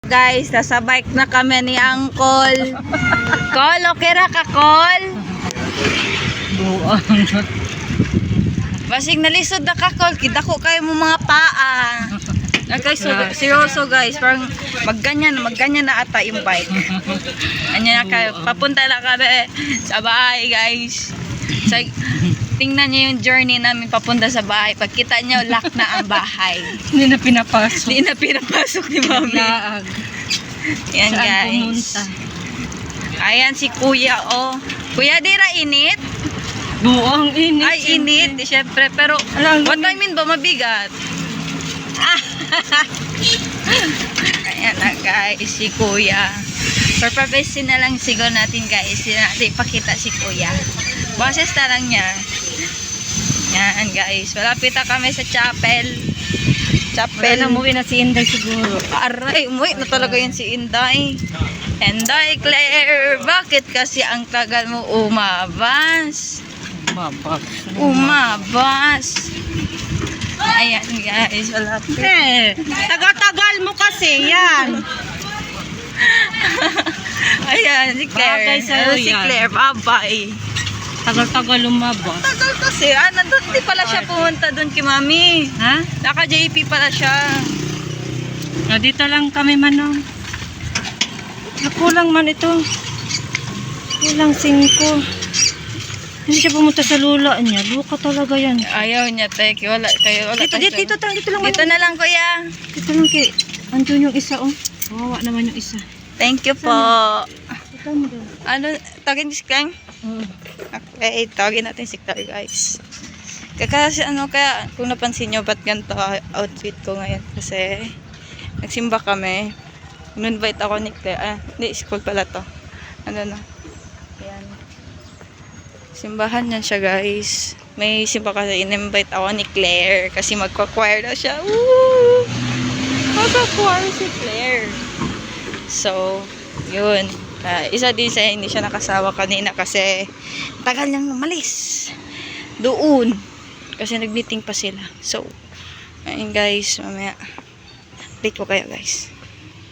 Guys, nasa bike na kami ni Uncle. Col, okay ra ka, Col? Buang. Basig nalisod na ka, Col. Kidako kayo mo mga paa. Okay, so, seryoso guys. Parang magganyan na ata yung bike. Anya na kayo. Papunta na kami sa bahay, guys. So, tingnan nyo yung journey namin papunta sa bahay. Pagkita nyo, lock na ang bahay. Hindi na pinapasok. Hindi na pinapasok ni Mami. Laag. Yan Saan guys. pumunta? Ayan si Kuya, oh. Kuya, dira init? Buang init. Ay, init. Siyempre. Pero, Alam, what I mean ba, mabigat? Ayan na guys, si Kuya. Purpose na lang siguro natin guys. Natin ipakita si Kuya. Boses na lang niya. Yan guys. Malapit na kami sa chapel. Wala na, umuwi na si Inday siguro. Aray, umuwi na talaga yun si Inday. Inday Claire, bakit kasi ang tagal mo umabas? Mabag. Umabas. Ayan guys, malapit. Tagal-tagal mo kasi yan. Ayan, si Claire. Bagay sa'yo Si yan. Claire, bye-bye. Tagal-tagal lumabas. Tagal kasi. Nandun di pala siya pumunta doon kay Mami. Ha? Naka-JP pala siya. No, dito lang kami manong. Kulang man ito. Kulang 5. Hindi siya pumunta sa lula niya. Luka talaga yan. Ayaw niya, Tek. Wala Dito lang. Dito Manong. na lang, Kuya. Dito lang kay. Andun yung isa, oh. Kawawa naman yung isa. Thank you po. Ito mo doon. Ano, tawagin si Kang? Oo. Okay, tawagin natin si Claire, guys. Kasi kaya kung napansin nyo, ba't ganito outfit ko ngayon? Kasi nagsimba kami. In-invite ako ni Claire. Hindi, school pala to. Ano na. Ayan. Simbahan yan siya, guys. May simba kasi in-invite ako ni Claire. Kasi magka-choir na siya. Woo! Magka-choir si Claire. So, yun. Isa din sa hindi siya nakasawa kanina kasi tagal niyang umalis doon kasi nag-meeting pa sila. So, ayun guys, mamaya update ko kayo guys.